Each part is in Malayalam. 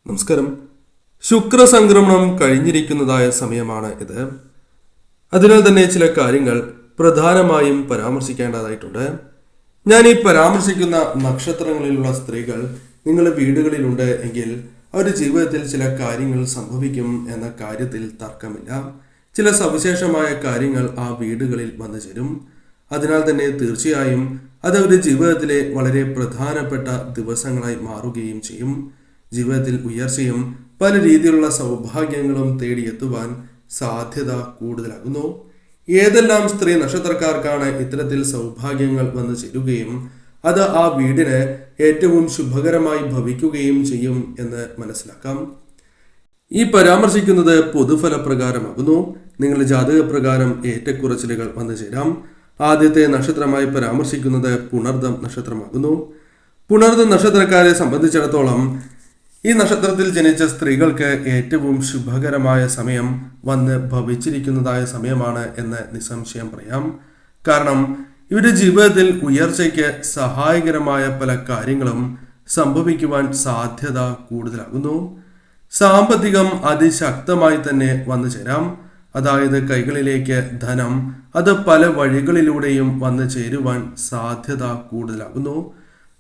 നമസ്കാരം. ശുക്രസംക്രമണം കഴിഞ്ഞിരിക്കുന്നതായ സമയമാണ് ഇത്. അതിനാൽ തന്നെ ചില കാര്യങ്ങൾ പ്രധാനമായും പരാമർശിക്കേണ്ടതായിട്ടുണ്ട്. ഞാൻ ഈ പരാമർശിക്കുന്ന നക്ഷത്രങ്ങളിലുള്ള സ്ത്രീകൾ നിങ്ങളുടെ വീടുകളിലുണ്ട് എങ്കിൽ അവരുടെ ജീവിതത്തിൽ ചില കാര്യങ്ങൾ സംഭവിക്കും എന്ന കാര്യത്തിൽ തർക്കമില്ല. ചില സവിശേഷമായ കാര്യങ്ങൾ ആ വീടുകളിൽ വന്നു ചേരും. അതിനാൽ തന്നെ തീർച്ചയായും അത് അവരുടെ ജീവിതത്തിലെ വളരെ പ്രധാനപ്പെട്ട ദിവസങ്ങളായി മാറുകയും ചെയ്യും. ജീവിതത്തിൽ ഉയർച്ചയും പല രീതിയിലുള്ള സൗഭാഗ്യങ്ങളും തേടിയെത്തുവാൻ സാധ്യത കൂടുതലാകുന്നു. ഏതെല്ലാം സ്ത്രീ നക്ഷത്രക്കാർക്കാണ് ഇത്തരത്തിൽ സൗഭാഗ്യങ്ങൾ വന്നു ചേരുകയും അത് ആ വീടിന് ഏറ്റവും ശുഭകരമായി ഭവിക്കുകയും ചെയ്യും എന്ന് മനസ്സിലാക്കാം. ഈ പരാമർശിക്കുന്നത് പൊതുഫലപ്രകാരമാകുന്നു. നിങ്ങളുടെ ജാതകപ്രകാരം ഏറ്റക്കുറച്ചിലുകൾ വന്നു ചേരാം. ആദ്യത്തെ നക്ഷത്രമായി പരാമർശിക്കുന്നത് പുണർദം നക്ഷത്രമാകുന്നു. പുണർദം നക്ഷത്രക്കാരെ സംബന്ധിച്ചിടത്തോളം ഈ നക്ഷത്രത്തിൽ ജനിച്ച സ്ത്രീകൾക്ക് ഏറ്റവും ശുഭകരമായ സമയം വന്ന് ഭവിച്ചിരിക്കുന്നതായ സമയമാണ് എന്ന് നിസ്സംശയം പറയാം. കാരണം ഇവരുടെ ജീവിതത്തിൽ ഉയർച്ചയ്ക്ക് സഹായകരമായ പല കാര്യങ്ങളും സംഭവിക്കുവാൻ സാധ്യത കൂടുതലാകുന്നു. സാമ്പത്തികം അതിശക്തമായി തന്നെ വന്നു ചേരാം. അതായത് കൈകളിലേക്ക് ധനം അത് പല വഴികളിലൂടെയും വന്നു ചേരുവാൻ സാധ്യത കൂടുതലാകുന്നു.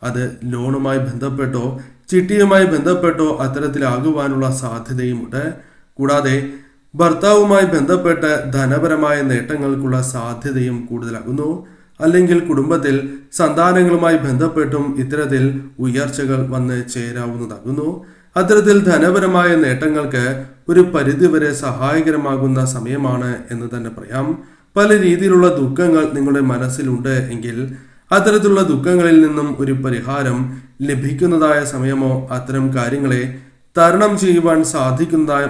അത് ലോണുമായി ബന്ധപ്പെട്ടോ ചിട്ടിയുമായി ബന്ധപ്പെട്ടോ അത്തരത്തിലാകുവാനുള്ള സാധ്യതയുമുണ്ട്. കൂടാതെ ഭർത്താവുമായി ബന്ധപ്പെട്ട് ധനപരമായ നേട്ടങ്ങൾക്കുള്ള സാധ്യതയും കൂടുതലാകുന്നു. അല്ലെങ്കിൽ കുടുംബത്തിൽ സന്താനങ്ങളുമായി ബന്ധപ്പെട്ടും ഇത്തരത്തിൽ ഉയർച്ചകൾ വന്ന് ചേരാവുന്നതാകുന്നു. അത്തരത്തിൽ ധനപരമായ നേട്ടങ്ങൾക്ക് ഒരു പരിധിവരെ സഹായകരമാകുന്ന സമയമാണ് എന്ന് തന്നെ പറയാം. പല രീതിയിലുള്ള ദുഃഖങ്ങൾ നിങ്ങളുടെ മനസ്സിലുണ്ട് എങ്കിൽ അത്തരത്തിലുള്ള ദുഃഖങ്ങളിൽ നിന്നും ഒരു പരിഹാരം ലഭിക്കുന്നതായ സമയമോ അത്തരം കാര്യങ്ങളെ തരണം ചെയ്യുവാൻ സാധിക്കുന്നതായ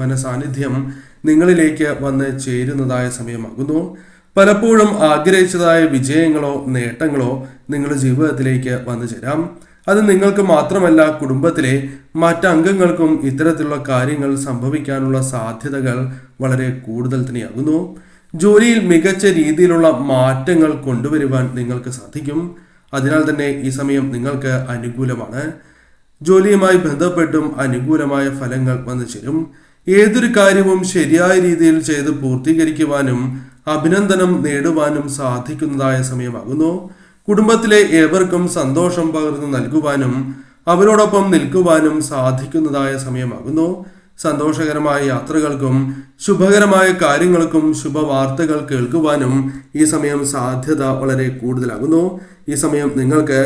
മനസാന്നിധ്യം നിങ്ങളിലേക്ക് വന്ന് ചേരുന്നതായ സമയമാകുന്നു. പലപ്പോഴും ആഗ്രഹിച്ചതായ വിജയങ്ങളോ നേട്ടങ്ങളോ നിങ്ങളുടെ ജീവിതത്തിലേക്ക് വന്നു ചേരാം. അത് നിങ്ങൾക്ക് മാത്രമല്ല കുടുംബത്തിലെ മറ്റംഗങ്ങൾക്കും ഇത്തരത്തിലുള്ള കാര്യങ്ങൾ സംഭവിക്കാനുള്ള സാധ്യതകൾ വളരെ കൂടുതൽ തന്നെയാകുന്നു. ജോലിയിൽ മികച്ച രീതിയിലുള്ള മാറ്റങ്ങൾ കൊണ്ടുവരുവാൻ നിങ്ങൾക്ക് സാധിക്കും. അതിനാൽ തന്നെ ഈ സമയം നിങ്ങൾക്ക് അനുകൂലമാണ്. ജോലിയുമായി ബന്ധപ്പെട്ടും അനുകൂലമായ ഫലങ്ങൾ വന്നു ചേരും. ഏതൊരു കാര്യവും ശരിയായ രീതിയിൽ ചെയ്ത് പൂർത്തീകരിക്കുവാനും അഭിനന്ദനം നേടുവാനും സാധിക്കുന്നതായ സമയമാകുന്നു. കുടുംബത്തിലെ ഏവർക്കും സന്തോഷം പകർന്നു നൽകുവാനും അവരോടൊപ്പം നിൽക്കുവാനും സാധിക്കുന്നതായ സമയമാകുന്നു. സന്തോഷകരമായ യാത്രകൾക്കും ശുഭകരമായ കാര്യങ്ങൾക്കും ശുഭവാർത്തകൾ കേൾക്കുവാനും ഈ സമയം സാധ്യത വളരെ കൂടുതലാകുന്നു. ഈ സമയം നിങ്ങൾക്ക്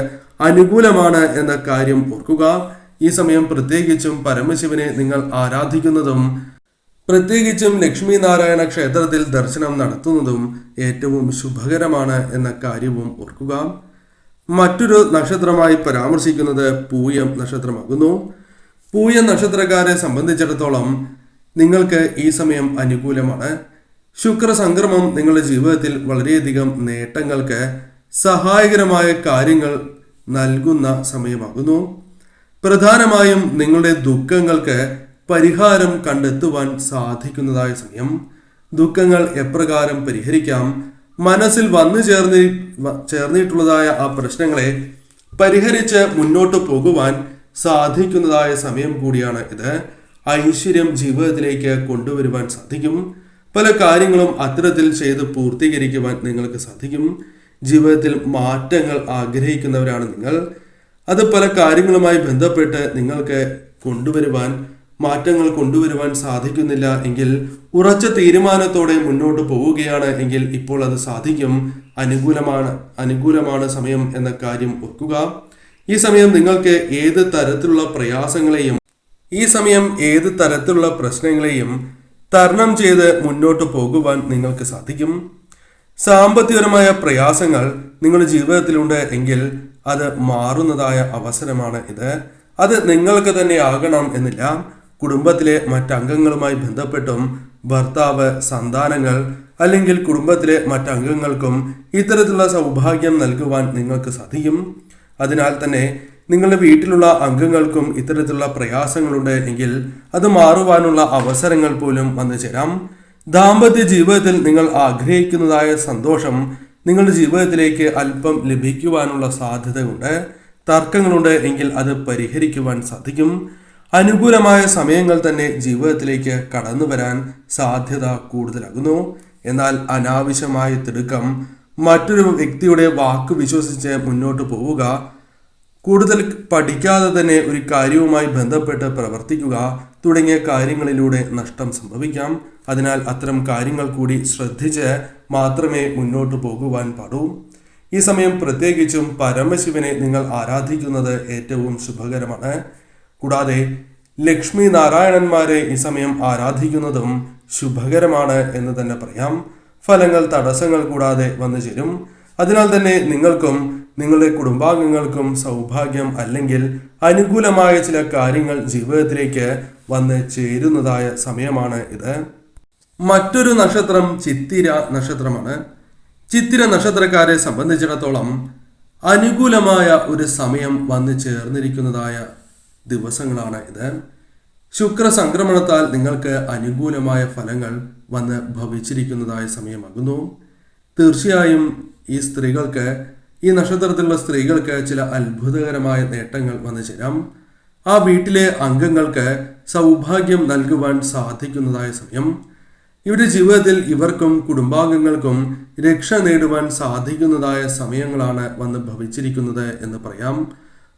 അനുകൂലമാണ് എന്ന കാര്യം ഓർക്കുക. ഈ സമയം പ്രത്യേകിച്ചും പരമശിവനെ നിങ്ങൾ ആരാധിക്കുന്നതും പ്രത്യേകിച്ചും ലക്ഷ്മി നാരായണ ക്ഷേത്രത്തിൽ ദർശനം നടത്തുന്നതും ഏറ്റവും ശുഭകരമാണ് എന്ന കാര്യവും ഓർക്കുക. മറ്റൊരു നക്ഷത്രമായി പരാമർശിക്കുന്നത് പൂയം നക്ഷത്രമാകുന്നു. പൂയം നക്ഷത്രക്കാരെ സംബന്ധിച്ചിടത്തോളം നിങ്ങൾക്ക് ഈ സമയം അനുകൂലമാണ്. ശുക്രസംക്രമം നിങ്ങളുടെ ജീവിതത്തിൽ വളരെയധികം നേട്ടങ്ങൾക്ക് സഹായകരമായ കാര്യങ്ങൾ നൽകുന്ന സമയമാകുന്നു. പ്രധാനമായും നിങ്ങളുടെ ദുഃഖങ്ങൾക്ക് പരിഹാരം കണ്ടെത്തുവാൻ സാധിക്കുന്നതായ സമയം. ദുഃഖങ്ങൾ എപ്രകാരം പരിഹരിക്കാം, മനസ്സിൽ വന്നു ചേർന്നിട്ടുള്ളതായ ആ പ്രശ്നങ്ങളെ പരിഹരിച്ച് മുന്നോട്ട് പോകുവാൻ സാധിക്കുന്നതായ സമയം കൂടിയാണ് ഇത്. ഐശ്വര്യം ജീവിതത്തിലേക്ക് കൊണ്ടുവരുവാൻ സാധിക്കും. പല കാര്യങ്ങളും അത്തരത്തിൽ ചെയ്ത് പൂർത്തീകരിക്കുവാൻ നിങ്ങൾക്ക് സാധിക്കും. ജീവിതത്തിൽ മാറ്റങ്ങൾ ആഗ്രഹിക്കുന്നവരാണ് നിങ്ങൾ. അത് പല കാര്യങ്ങളുമായി ബന്ധപ്പെട്ട് നിങ്ങൾക്ക് മാറ്റങ്ങൾ കൊണ്ടുവരുവാൻ സാധിക്കുന്നില്ല എങ്കിൽ ഉറച്ച തീരുമാനത്തോടെ മുന്നോട്ട് പോവുകയാണ് എങ്കിൽ ഇപ്പോൾ അത് സാധിക്കും. അനുകൂലമാണ് സമയം എന്ന കാര്യം ഓർക്കുക. ഈ സമയം നിങ്ങൾക്ക് ഏത് തരത്തിലുള്ള പ്രശ്നങ്ങളെയും തരണം ചെയ്ത് മുന്നോട്ട് പോകുവാൻ നിങ്ങൾക്ക് സാധിക്കും. സാമ്പത്തികപരമായ പ്രയാസങ്ങൾ നിങ്ങളുടെ ജീവിതത്തിലുണ്ട് എങ്കിൽ അത് മാറുന്നതായ അവസരമാണ് ഇത്. അത് നിങ്ങൾക്ക് തന്നെ ആകണം എന്നില്ല. കുടുംബത്തിലെ മറ്റംഗങ്ങളുമായി ബന്ധപ്പെട്ടും ഭർത്താവ്, സന്താനങ്ങൾ അല്ലെങ്കിൽ കുടുംബത്തിലെ മറ്റംഗങ്ങൾക്കും ഇത്തരത്തിലുള്ള സൗഭാഗ്യം നൽകുവാൻ നിങ്ങൾക്ക് സാധിക്കും. അതിനാൽ തന്നെ നിങ്ങളുടെ വീട്ടിലുള്ള അംഗങ്ങൾക്കും ഇത്തരത്തിലുള്ള പ്രയാസങ്ങളുണ്ട് എങ്കിൽ അത് മാറുവാനുള്ള അവസരങ്ങൾ പോലും വന്നു ചേരാം. ദാമ്പത്യ ജീവിതത്തിൽ നിങ്ങൾ ആഗ്രഹിക്കുന്നതായ സന്തോഷം നിങ്ങളുടെ ജീവിതത്തിലേക്ക് അല്പം ലഭിക്കുവാനുള്ള സാധ്യതയുണ്ട്. തർക്കങ്ങളുണ്ട് എങ്കിൽ അത് പരിഹരിക്കുവാൻ സാധിക്കും. അനുകൂലമായ സമയങ്ങൾ തന്നെ ജീവിതത്തിലേക്ക് കടന്നു വരാൻ സാധ്യത കൂടുതലാകുന്നു. എന്നാൽ അനാവശ്യമായ തിടുക്കം, മറ്റൊരു വ്യക്തിയുടെ വാക്ക് വിശ്വസിച്ച് മുന്നോട്ട് പോവുക, കൂടുതൽ പഠിക്കാതെ തന്നെ ഒരു കാര്യവുമായി ബന്ധപ്പെട്ട് പ്രവർത്തിക്കുക തുടങ്ങിയ കാര്യങ്ങളിലൂടെ നഷ്ടം സംഭവിക്കാം. അതിനാൽ അത്തരം കാര്യങ്ങൾ കൂടി ശ്രദ്ധിച്ച് മാത്രമേ മുന്നോട്ട് പോകുവാൻ പാടൂ. ഈ സമയം പ്രത്യേകിച്ചും പരമശിവനെ നിങ്ങൾ ആരാധിക്കുന്നത് ഏറ്റവും ശുഭകരമാണ്. കൂടാതെ ലക്ഷ്മി നാരായണന്മാരെ ഈ സമയം ആരാധിക്കുന്നതും ശുഭകരമാണ് എന്ന് തന്നെ പറയാം. ഫലങ്ങൾ തടസ്സങ്ങൾ കൂടാതെ വന്നു ചേരും. അതിനാൽ തന്നെ നിങ്ങൾക്കും നിങ്ങളുടെ കുടുംബാംഗങ്ങൾക്കും സൗഭാഗ്യം അല്ലെങ്കിൽ അനുകൂലമായ ചില കാര്യങ്ങൾ ജീവിതത്തിലേക്ക് വന്ന് ചേരുന്നതായ സമയമാണ് ഇത്. മറ്റൊരു നക്ഷത്രം ചിത്തിര നക്ഷത്രമാണ്. ചിത്തിര നക്ഷത്രക്കാരെ സംബന്ധിച്ചിടത്തോളം അനുകൂലമായ ഒരു സമയം വന്നു ചേർന്നിരിക്കുന്നതായ ദിവസങ്ങളാണ് ഇത്. ശുക്ര സംക്രമണത്താൽ നിങ്ങൾക്ക് അനുകൂലമായ ഫലങ്ങൾ വന്ന് ഭവിച്ചിരിക്കുന്നതായ സമയമാകുന്നു. തീർച്ചയായും ഈ സ്ത്രീകൾക്ക്, ഈ നക്ഷത്രത്തിലുള്ള സ്ത്രീകൾക്ക് ചില അത്ഭുതകരമായ നേട്ടങ്ങൾ വന്നു ചേരാം. ആ വീട്ടിലെ അംഗങ്ങൾക്ക് സൗഭാഗ്യം നൽകുവാൻ സാധിക്കുന്നതായ സമയം. ഇവരുടെ ജീവിതത്തിൽ ഇവർക്കും കുടുംബാംഗങ്ങൾക്കും രക്ഷ നേടുവാൻ സാധിക്കുന്നതായ സമയങ്ങളാണ് വന്ന് ഭവിച്ചിരിക്കുന്നത് എന്ന് പറയാം.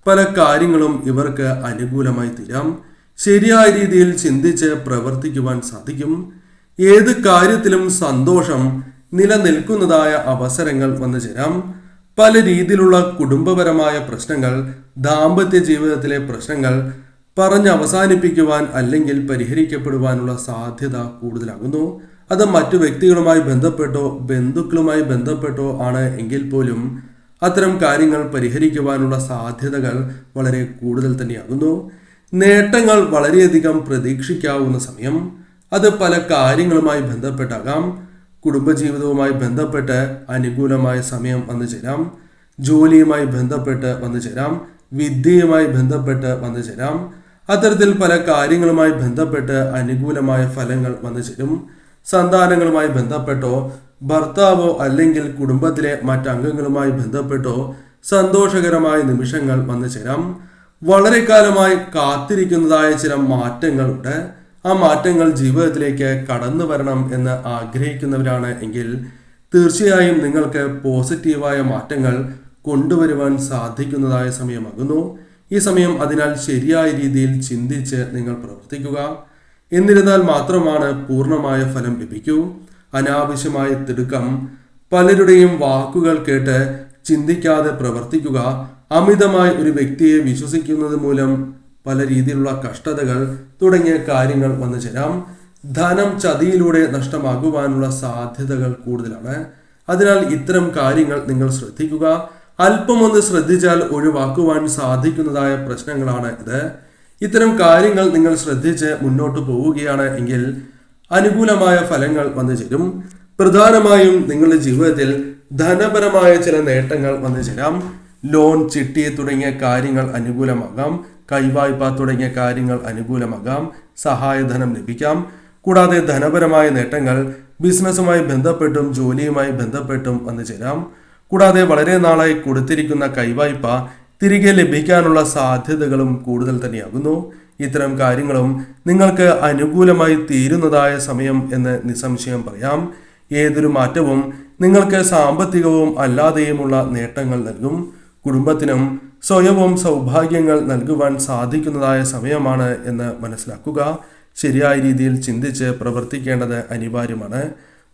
പല കാര്യങ്ങളും ഇവർക്ക് അനുകൂലമായി തീരാം. ശരിയായ രീതിയിൽ ചിന്തിച്ച് പ്രവർത്തിക്കുവാൻ സാധിക്കും. ഏത് കാര്യത്തിലും സന്തോഷം നിലനിൽക്കുന്നതായ അവസരങ്ങൾ വന്നു ചേരാം. പല രീതിയിലുള്ള കുടുംബപരമായ പ്രശ്നങ്ങൾ, ദാമ്പത്യ ജീവിതത്തിലെ പ്രശ്നങ്ങൾ പറഞ്ഞ് അവസാനിപ്പിക്കുവാൻ അല്ലെങ്കിൽ പരിഹരിക്കപ്പെടുവാനുള്ള സാധ്യത കൂടുതലാകുന്നു. അത് മറ്റു വ്യക്തികളുമായി ബന്ധപ്പെട്ടോ ബന്ധുക്കളുമായി ബന്ധപ്പെട്ടോ ആണ് എങ്കിൽ പോലും അത്തരം കാര്യങ്ങൾ പരിഹരിക്കുവാനുള്ള സാധ്യതകൾ വളരെ കൂടുതൽ തന്നെയാകുന്നു. നേട്ടങ്ങൾ വളരെയധികം പ്രതീക്ഷിക്കാവുന്ന സമയം. അത് പല കാര്യങ്ങളുമായി ബന്ധപ്പെട്ടാകാം. കുടുംബജീവിതവുമായി ബന്ധപ്പെട്ട് അനുകൂലമായ സമയം വന്നു ചേരാം. ജോലിയുമായി ബന്ധപ്പെട്ട് വന്നു ചേരാം. വിദ്യയുമായി ബന്ധപ്പെട്ട് വന്നു ചേരാം. അത്തരത്തിൽ പല കാര്യങ്ങളുമായി ബന്ധപ്പെട്ട് അനുകൂലമായ ഫലങ്ങൾ വന്നു ചേരും. സന്താനങ്ങളുമായി ബന്ധപ്പെട്ടോ ഭർത്താവോ അല്ലെങ്കിൽ കുടുംബത്തിലെ മറ്റംഗങ്ങളുമായി ബന്ധപ്പെട്ടോ സന്തോഷകരമായ നിമിഷങ്ങൾ വന്നു ചേരാം. വളരെ കാലമായി കാത്തിരിക്കുന്നതായ ചില മാറ്റങ്ങളുണ്ട്. ആ മാറ്റങ്ങൾ ജീവിതത്തിലേക്ക് കടന്നു വരണം എന്ന് ആഗ്രഹിക്കുന്നവരാണ് എങ്കിൽ തീർച്ചയായും നിങ്ങൾക്ക് പോസിറ്റീവായ മാറ്റങ്ങൾ കൊണ്ടുവരുവാൻ സാധിക്കുന്നതായ സമയമാകുന്നു. ഈ സമയം അതിനാൽ ശരിയായ രീതിയിൽ ചിന്തിച്ച് നിങ്ങൾ പ്രവർത്തിക്കുക. എന്നിരുന്നാൽ മാത്രമാണ് പൂർണ്ണമായ ഫലം ലഭിക്കൂ. അനാവശ്യമായ തിടുക്കം, പലരുടെയും വാക്കുകൾ കേട്ട് ചിന്തിക്കാതെ പ്രവർത്തിക്കുക, അമിതമായി ഒരു വ്യക്തിയെ വിശ്വസിക്കുന്നത് മൂലം പല രീതിയിലുള്ള കഷ്ടതകൾ തുടങ്ങിയ കാര്യങ്ങൾ വന്നു ചേരാം. ധനം ചതിയിലൂടെ നഷ്ടമാകുവാനുള്ള സാധ്യതകൾ കൂടുതലാണ്. അതിനാൽ ഇത്തരം കാര്യങ്ങൾ നിങ്ങൾ ശ്രദ്ധിക്കുക. അല്പമൊന്ന് ശ്രദ്ധിച്ചാൽ ഒഴിവാക്കുവാൻ സാധിക്കുന്നതായ പ്രശ്നങ്ങളാണ് ഇത്. ഇത്തരം കാര്യങ്ങൾ നിങ്ങൾ ശ്രദ്ധിച്ച് മുന്നോട്ട് പോവുകയാണ് എങ്കിൽ അനുകൂലമായ ഫലങ്ങൾ വന്നു ചേരും. പ്രധാനമായും നിങ്ങളുടെ ജീവിതത്തിൽ ധനപരമായ ചില നേട്ടങ്ങൾ വന്നു ചേരാം. ലോൺ, ചിട്ടി തുടങ്ങിയ കാര്യങ്ങൾ അനുകൂലമാകാം. കൈവായ്പ തുടങ്ങിയ കാര്യങ്ങൾ അനുകൂലമാകാം. സഹായധനം ലഭിക്കാം. കൂടാതെ ധനപരമായ നേട്ടങ്ങൾ ബിസിനസ്സുമായി ബന്ധപ്പെട്ടും ജോലിയുമായി ബന്ധപ്പെട്ടും വന്നു ചേരാം. കൂടാതെ വളരെ നാളായി കൊടുത്തിരിക്കുന്ന കൈവായ്പ തിരികെ ലഭിക്കാനുള്ള സാധ്യതകളും കൂടുതൽ തന്നെയാകുന്നു. ഇത്തരം കാര്യങ്ങളും നിങ്ങൾക്ക് അനുകൂലമായി തീരുന്നതായ സമയം എന്ന് നിസ്സംശയം പറയാം. ഏതൊരു മാറ്റവും നിങ്ങൾക്ക് സാമ്പത്തികവും അല്ലാതെയുമുള്ള നേട്ടങ്ങൾ നൽകും. കുടുംബത്തിനും സ്വയവും സൗഭാഗ്യങ്ങൾ നൽകുവാൻ സാധിക്കുന്നതായ സമയമാണ് എന്ന് മനസ്സിലാക്കുക. ശരിയായ രീതിയിൽ ചിന്തിച്ച് പ്രവർത്തിക്കേണ്ടത് അനിവാര്യമാണ്.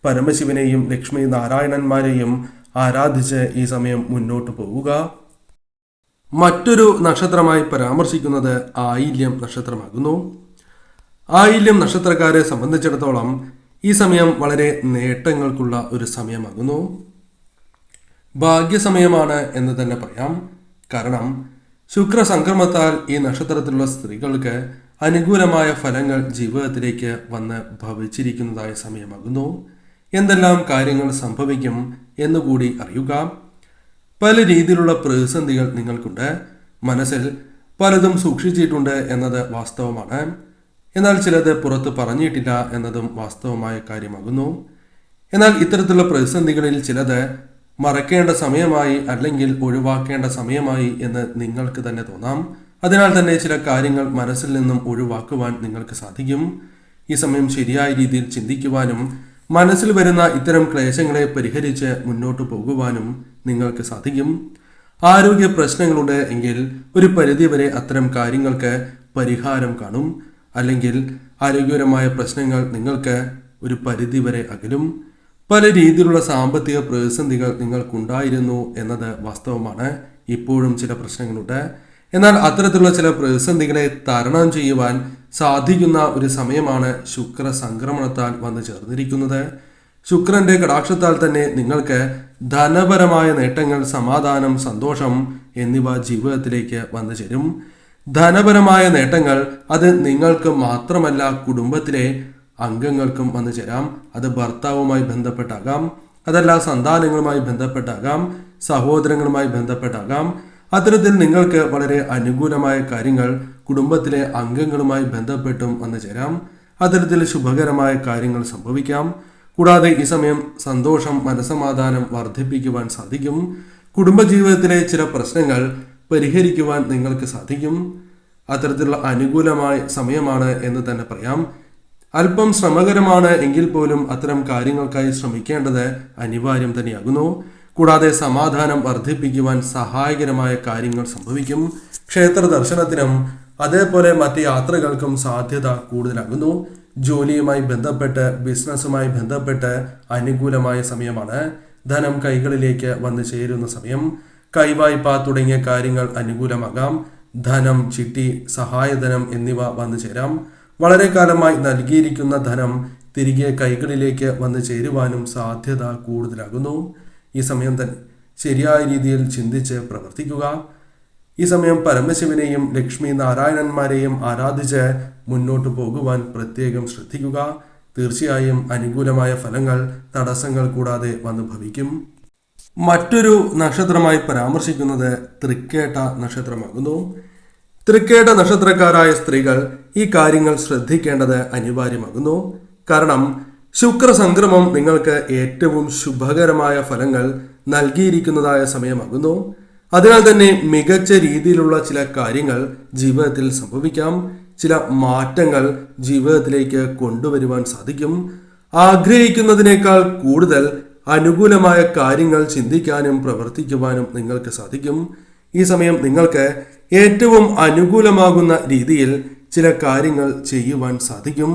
പരമശിവനെയും ലക്ഷ്മി നാരായണന്മാരെയും ആരാധിച്ച് ഈ സമയം മുന്നോട്ട് പോവുക. മറ്റൊരു നക്ഷത്രമായി പരാമർശിക്കുന്നത് ആയില്യം നക്ഷത്രമാകുന്നു. ആയില്യം നക്ഷത്രക്കാരെ സംബന്ധിച്ചിടത്തോളം ഈ സമയം വളരെ നേട്ടങ്ങൾക്കുള്ള ഒരു സമയമാകുന്നു. ഭാഗ്യസമയമാണ് എന്ന് തന്നെ പറയാം. കാരണം ശുക്ര സംക്രമത്താൽ ഈ നക്ഷത്രത്തിലുള്ള സ്ത്രീകൾക്ക് അനുകൂലമായ ഫലങ്ങൾ ജീവിതത്തിലേക്ക് വന്ന് ഭവിച്ചിരിക്കുന്നതായ സമയമാകുന്നു. എന്തെല്ലാം കാര്യങ്ങൾ സംഭവിക്കും എന്നുകൂടി അറിയുക. പല രീതിയിലുള്ള പ്രതിസന്ധികൾ നിങ്ങൾക്കുണ്ട്. മനസ്സിൽ പലതും സൂക്ഷിച്ചിട്ടുണ്ട് എന്നത് വാസ്തവമാണ്. എന്നാൽ ചിലത് പുറത്ത് പറഞ്ഞിട്ടില്ല എന്നതും വാസ്തവമായ കാര്യമാകുന്നു. എന്നാൽ ഇത്തരത്തിലുള്ള പ്രതിസന്ധികളിൽ ചിലത് മറക്കേണ്ട സമയമായി അല്ലെങ്കിൽ ഒഴിവാക്കേണ്ട സമയമായി എന്ന് നിങ്ങൾക്ക് തന്നെ തോന്നാം. അതിനാൽ തന്നെ ചില കാര്യങ്ങൾ മനസ്സിൽ നിന്നും ഒഴിവാക്കുവാൻ നിങ്ങൾക്ക് സാധിക്കും. ഈ സമയം ശരിയായ രീതിയിൽ ചിന്തിക്കുവാനും മനസ്സിൽ വരുന്ന ഇത്തരം ക്ലേശങ്ങളെ പരിഹരിച്ച് മുന്നോട്ട് പോകുവാനും നിങ്ങൾക്ക് സാധിക്കും. ആരോഗ്യ പ്രശ്നങ്ങളുണ്ട് എങ്കിൽ ഒരു പരിധിവരെ അത്തരം കാര്യങ്ങൾക്ക് പരിഹാരം കാണും. അല്ലെങ്കിൽ ആരോഗ്യപരമായ പ്രശ്നങ്ങൾ നിങ്ങൾക്ക് ഒരു പരിധിവരെ അകലും. പല രീതിയിലുള്ള സാമ്പത്തിക പ്രതിസന്ധികൾ നിങ്ങൾക്കുണ്ടായിരുന്നു എന്നത് വാസ്തവമാണ്. ഇപ്പോഴും ചില പ്രശ്നങ്ങളുണ്ട്. എന്നാൽ അത്തരത്തിലുള്ള ചില പ്രതിസന്ധികളെ തരണം ചെയ്യുവാൻ സാധിക്കുന്ന ഒരു സമയമാണ് ശുക്ര സംക്രമണത്താൽ വന്നു ചേർന്നിരിക്കുന്നത്. ശുക്രന്റെ കടാക്ഷത്താൽ തന്നെ നിങ്ങൾക്ക് ധനപരമായ നേട്ടങ്ങൾ, സമാധാനം, സന്തോഷം എന്നിവ ജീവിതത്തിലേക്ക് വന്നു ചേരും. ധനപരമായ നേട്ടങ്ങൾ അത് നിങ്ങൾക്ക് മാത്രമല്ല കുടുംബത്തിലെ അംഗങ്ങൾക്കും വന്നു ചേരാം. അത് ഭർത്താവുമായി ബന്ധപ്പെട്ടാകാം, അതല്ല സന്താനങ്ങളുമായി ബന്ധപ്പെട്ടാകാം, സഹോദരങ്ങളുമായി ബന്ധപ്പെട്ടാകാം. അത്തരത്തിൽ നിങ്ങൾക്ക് വളരെ അനുകൂലമായ കാര്യങ്ങൾ കുടുംബത്തിലെ അംഗങ്ങളുമായി ബന്ധപ്പെട്ടും വന്നു ചേരാം. അത്തരത്തിൽ ശുഭകരമായ കാര്യങ്ങൾ സംഭവിക്കാം. കൂടാതെ ഈ സമയം സന്തോഷം, മനസമാധാനം വർദ്ധിപ്പിക്കുവാൻ സാധിക്കും. കുടുംബജീവിതത്തിലെ ചില പ്രശ്നങ്ങൾ പരിഹരിക്കുവാൻ നിങ്ങൾക്ക് സാധിക്കും. അത്തരത്തിലുള്ള അനുകൂലമായ സമയമാണ് എന്ന് തന്നെ പറയാം. അല്പം ശ്രമകരമാണ് എങ്കിൽ പോലും അത്തരം കാര്യങ്ങൾക്കായി ശ്രമിക്കേണ്ടത് അനിവാര്യം തന്നെയാകുന്നു. കൂടാതെ സമാധാനം വർദ്ധിപ്പിക്കുവാൻ സഹായകരമായ കാര്യങ്ങൾ സംഭവിക്കും. ക്ഷേത്ര ദർശനത്തിനും അതേപോലെ മറ്റ് യാത്രകൾക്കും സാധ്യത കൂടുതലാകുന്നു. ജോലിയുമായി ബന്ധപ്പെട്ട്, ബിസിനസ്സുമായി ബന്ധപ്പെട്ട് അനുകൂലമായ സമയമാണ്. ധനം കൈകളിലേക്ക് വന്നു ചേരുന്ന സമയം. കൈവായ്പ തുടങ്ങിയ കാര്യങ്ങൾ അനുകൂലമാകാം. ധനം, ചിട്ടി, സഹായധനം എന്നിവ വന്നു ചേരാം. വളരെ കാലമായി നൽകിയിരിക്കുന്ന ധനം തിരികെ കൈകളിലേക്ക് വന്നു ചേരുവാനും സാധ്യത കൂടുതലാകുന്നു. ഈ സമയം തന്നെ ശരിയായ രീതിയിൽ ചിന്തിച്ച് പ്രവർത്തിക്കുക. ഈ സമയം പരമശിവനെയും ലക്ഷ്മി നാരായണന്മാരെയും ആരാധിച്ച് മുന്നോട്ട് പോകുവാൻ പ്രത്യേകം ശ്രദ്ധിക്കുക. തീർച്ചയായും അനുകൂലമായ ഫലങ്ങൾ തടസ്സങ്ങൾ കൂടാതെ വന്നു ഭവിക്കും. മറ്റൊരു നക്ഷത്രമായി പരാമർശിക്കുന്നത് തൃക്കേട്ട നക്ഷത്രമാകുന്നു. തൃക്കേട്ട നക്ഷത്രക്കാരായ സ്ത്രീകൾ ഈ കാര്യങ്ങൾ ശ്രദ്ധിക്കേണ്ടത് അനിവാര്യമാകുന്നു. കാരണം ശുക്ര സംക്രമം നിങ്ങൾക്ക് ഏറ്റവും ശുഭകരമായ ഫലങ്ങൾ നൽകിയിരിക്കുന്നതായ സമയമാകുന്നു. അതിനാൽ തന്നെ മികച്ച രീതിയിലുള്ള ചില കാര്യങ്ങൾ ജീവിതത്തിൽ സംഭവിക്കാം. ചില മാറ്റങ്ങൾ ജീവിതത്തിലേക്ക് കൊണ്ടുവരുവാൻ സാധിക്കും. ആഗ്രഹിക്കുന്നതിനേക്കാൾ കൂടുതൽ അനുകൂലമായ കാര്യങ്ങൾ ചിന്തിക്കാനും പ്രവർത്തിക്കുവാനും നിങ്ങൾക്ക് സാധിക്കും. ഈ സമയം നിങ്ങൾക്ക് ഏറ്റവും അനുകൂലമാകുന്ന രീതിയിൽ ചില കാര്യങ്ങൾ ചെയ്യുവാൻ സാധിക്കും.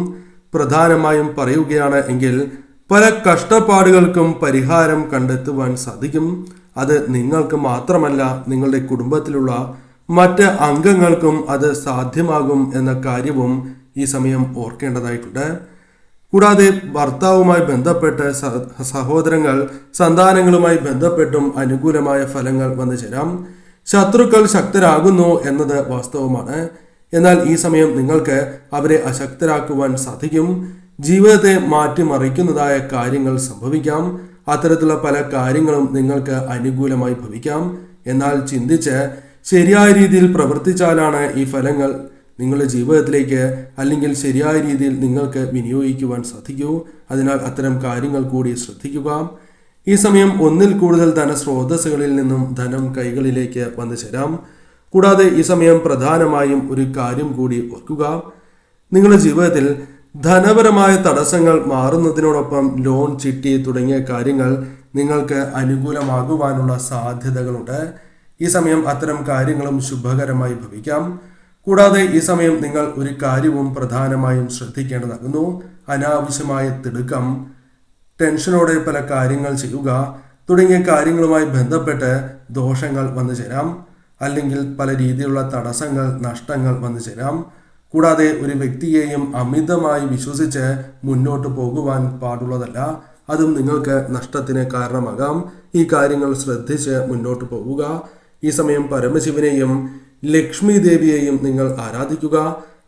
പ്രധാനമായും പറയുകയാണ് എങ്കിൽ പല കഷ്ടപ്പാടുകൾക്കും പരിഹാരം കണ്ടെത്തുവാൻ സാധിക്കും. അത് നിങ്ങൾക്ക് മാത്രമല്ല, നിങ്ങളുടെ കുടുംബത്തിലുള്ള മറ്റ് അംഗങ്ങൾക്കും അത് സാധ്യമാകും എന്ന കാര്യവും ഈ സമയം ഓർക്കേണ്ടതായിട്ടുണ്ട്. കൂടാതെ ഭർത്താവുമായി ബന്ധപ്പെട്ട്, സഹോദരങ്ങൾ, സന്താനങ്ങളുമായി ബന്ധപ്പെട്ടും അനുകൂലമായ ഫലങ്ങൾ വന്നു ചേരാം. ശത്രുക്കൾ ശക്തരാകുന്നു എന്നത് വാസ്തവമാണ്. എന്നാൽ ഈ സമയം നിങ്ങൾക്ക് അവരെ അശക്തരാക്കുവാൻ സാധിക്കും. ജീവിതത്തെ മാറ്റിമറിക്കുന്നതായ കാര്യങ്ങൾ സംഭവിക്കാം. അത്തരത്തിലുള്ള പല കാര്യങ്ങളും നിങ്ങൾക്ക് അനുകൂലമായി ഭവിക്കാം. എന്നാൽ ചിന്തിച്ച് ശരിയായ രീതിയിൽ പ്രവർത്തിച്ചാലാണ് ഈ ഫലങ്ങൾ നിങ്ങളുടെ ജീവിതത്തിലേക്ക് അല്ലെങ്കിൽ ശരിയായ രീതിയിൽ നിങ്ങൾക്ക് വിനിയോഗിക്കുവാൻ സാധിക്കൂ. അതിനാൽ അത്തരം കാര്യങ്ങൾ കൂടി ശ്രദ്ധിക്കുക. ഈ സമയം ഒന്നിൽ കൂടുതൽ ധനസ്രോതസ്സുകളിൽ നിന്നും ധനം കൈകളിലേക്ക് വന്നു ചേരാം. കൂടാതെ ഈ സമയം പ്രധാനമായും ഒരു കാര്യം കൂടി ഓർക്കുക. നിങ്ങളുടെ ജീവിതത്തിൽ ധനപരമായ തടസ്സങ്ങൾ മാറുന്നതിനോടൊപ്പം ലോൺ, ചിട്ടി തുടങ്ങിയ കാര്യങ്ങൾ നിങ്ങൾക്ക് അനുകൂലമാകുവാനുള്ള സാധ്യതകളുണ്ട്. ഈ സമയം അത്തരം കാര്യങ്ങളും ശുഭകരമായി ഭവിക്കാം. കൂടാതെ ഈ സമയം നിങ്ങൾ ഒരു കാര്യവും പ്രധാനമായും ശ്രദ്ധിക്കേണ്ടതാകുന്നു. അനാവശ്യമായ തിടുക്കം, ടെൻഷനോടെ പല കാര്യങ്ങൾ ചെയ്യുക തുടങ്ങിയ കാര്യങ്ങളുമായി ബന്ധപ്പെട്ട് ദോഷങ്ങൾ വന്നു ചേരാം. അല്ലെങ്കിൽ പല രീതിയിലുള്ള തടസ്സങ്ങൾ, നഷ്ടങ്ങൾ വന്നു ചേരാം. കൂടാതെ ഒരു വ്യക്തിയെയും അമിതമായി വിശ്വസിച്ച് മുന്നോട്ട് പോകുവാൻ പാടുള്ളതല്ല. അതും നിങ്ങൾക്ക് നഷ്ടത്തിന് കാരണമാകാം. ഈ കാര്യങ്ങൾ ശ്രദ്ധിച്ച് മുന്നോട്ട് പോവുക. ഈ സമയം പരമശിവനെയും ലക്ഷ്മി ദേവിയെയും നിങ്ങൾ ആരാധിക്കുക.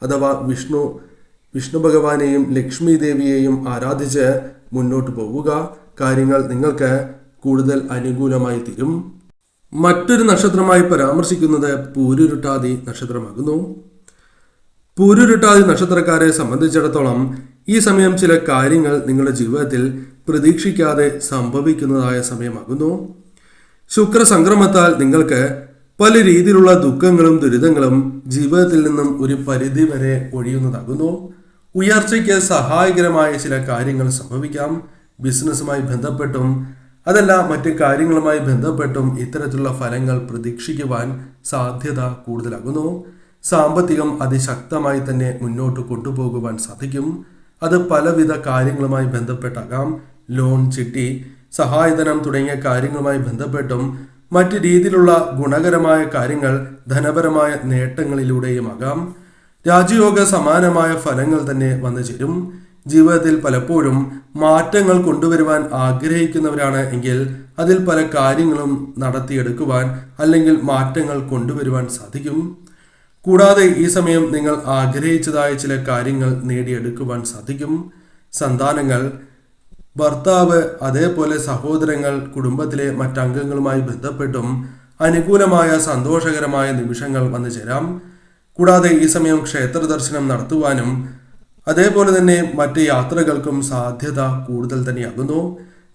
അഥവാ വിഷ്ണു ഭഗവാനെയും ലക്ഷ്മി ദേവിയെയും ആരാധിച്ച് മുന്നോട്ട് പോവുക. കാര്യങ്ങൾ നിങ്ങൾക്ക് കൂടുതൽ അനുകൂലമായി തീരും. മറ്റൊരു നക്ഷത്രമായി പരാമർശിക്കുന്നത് പൂരുരുട്ടാതി നക്ഷത്രമാകുന്നു. പൂരുരുട്ടാതി നക്ഷത്രക്കാരെ സംബന്ധിച്ചിടത്തോളം ഈ സമയം ചില കാര്യങ്ങൾ നിങ്ങളുടെ ജീവിതത്തിൽ പ്രതീക്ഷിക്കാതെ സംഭവിക്കുന്നതായ സമയമാകുന്നു. ശുക്ര സംക്രമത്താൽ നിങ്ങൾക്ക് പല രീതിയിലുള്ള ദുഃഖങ്ങളും ദുരിതങ്ങളും ജീവിതത്തിൽ നിന്നും ഒരു പരിധി വരെ ഒഴിയുന്നതാകുന്നു. ഉയർച്ചയ്ക്ക് സഹായകരമായ ചില കാര്യങ്ങൾ സംഭവിക്കാം. ബിസിനസ്സുമായി ബന്ധപ്പെട്ടും അതല്ല മറ്റ് കാര്യങ്ങളുമായി ബന്ധപ്പെട്ടും ഇത്തരത്തിലുള്ള ഫലങ്ങൾ പ്രതീക്ഷിക്കുവാൻ സാധ്യത കൂടുതലാകുന്നു. സാമ്പത്തികം അതിശക്തമായി തന്നെ മുന്നോട്ട് കൊണ്ടുപോകുവാൻ സാധിക്കും. അത് പലവിധ കാര്യങ്ങളുമായി ബന്ധപ്പെട്ടാകാം. ലോൺ, ചിട്ടി, സഹായധനം തുടങ്ങിയ കാര്യങ്ങളുമായി ബന്ധപ്പെട്ടും മറ്റ് രീതിയിലുള്ള ഗുണകരമായ കാര്യങ്ങൾ ധനപരമായ നേട്ടങ്ങളിലൂടെയുമാകാം. രാജയോഗ സമാനമായ ഫലങ്ങൾ തന്നെ വന്നു ചേരും. ജീവിതത്തിൽ പലപ്പോഴും മാറ്റങ്ങൾ കൊണ്ടുവരുവാൻ ആഗ്രഹിക്കുന്നവരാണ് എങ്കിൽ അതിൽ പല കാര്യങ്ങളും നടത്തിയെടുക്കുവാൻ അല്ലെങ്കിൽ മാറ്റങ്ങൾ കൊണ്ടുവരുവാൻ സാധിക്കും. കൂടാതെ ഈ സമയം നിങ്ങൾ ആഗ്രഹിച്ചതായ ചില കാര്യങ്ങൾ നേടിയെടുക്കുവാൻ സാധിക്കും. സന്താനങ്ങൾ, ഭർത്താവ്, അതേപോലെ സഹോദരങ്ങൾ, കുടുംബത്തിലെ മറ്റംഗങ്ങളുമായി ബന്ധപ്പെട്ടും അനുകൂലമായ സന്തോഷകരമായ നിമിഷങ്ങൾ വന്നു ചേരാം. കൂടാതെ ഈ സമയം ക്ഷേത്ര ദർശനം നടത്തുവാനും അതേപോലെ തന്നെ മറ്റ് യാത്രകൾക്കും സാധ്യത കൂടുതൽ തന്നെയാകുന്നു.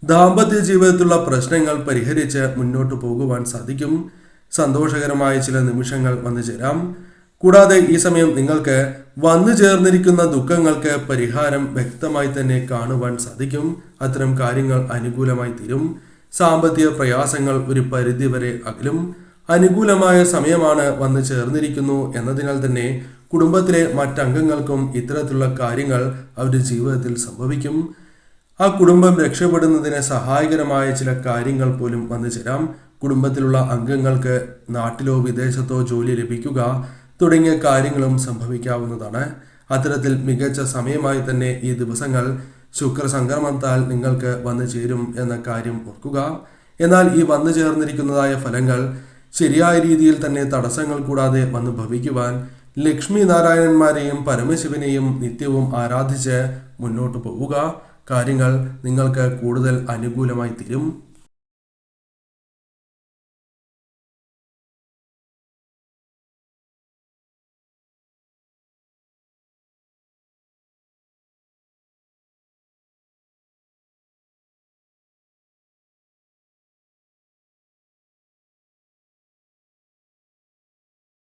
ദാമ്പത്യ ജീവിതത്തിലുള്ള പ്രശ്നങ്ങൾ പരിഹരിച്ച് മുന്നോട്ട് പോകുവാൻ സാധിക്കും. സന്തോഷകരമായ ചില നിമിഷങ്ങൾ വന്നു ചേരാം. കൂടാതെ ഈ സമയം നിങ്ങൾക്ക് വന്നു ചേർന്നിരിക്കുന്ന ദുഃഖങ്ങൾക്ക് പരിഹാരം വ്യക്തമായി തന്നെ കാണുവാൻ സാധിക്കും. അത്തരം കാര്യങ്ങൾ അനുകൂലമായി തീരും. സാമ്പത്തിക പ്രയാസങ്ങൾ ഒരു പരിധിവരെ അകലും. അനുകൂലമായ സമയമാണ് വന്നു ചേർന്നിരിക്കുന്നു എന്നതിനാൽ തന്നെ കുടുംബത്തിലെ മറ്റംഗങ്ങൾക്കും ഇത്തരത്തിലുള്ള കാര്യങ്ങൾ അവരുടെ ജീവിതത്തിൽ സംഭവിക്കും. ആ കുടുംബം രക്ഷപ്പെടുന്നതിന് സഹായകരമായ ചില കാര്യങ്ങൾ പോലും വന്നു ചേരാം. കുടുംബത്തിലുള്ള അംഗങ്ങൾക്ക് നാട്ടിലോ വിദേശത്തോ ജോലി ലഭിക്കുക തുടങ്ങിയ കാര്യങ്ങളും സംഭവിക്കാവുന്നതാണ്. അത്തരത്തിൽ മികച്ച സമയമായി തന്നെ ഈ ദിവസങ്ങൾ ശുക്ര സംക്രമണത്താൽ നിങ്ങൾക്ക് വന്നു ചേരും എന്ന കാര്യം ഓർക്കുക. എന്നാൽ ഈ വന്നു ചേർന്നിരിക്കുന്നതായ ഫലങ്ങൾ ശരിയായ രീതിയിൽ തന്നെ തടസ്സങ്ങൾ കൂടാതെ വന്നു ഭവിക്കുവാൻ ലക്ഷ്മി നാരായണന്മാരെയും പരമശിവനെയും നിത്യവും ആരാധിച്ച് മുന്നോട്ട് പോവുക. കാര്യങ്ങൾ നിങ്ങൾക്ക് കൂടുതൽ അനുകൂലമായി തീരും.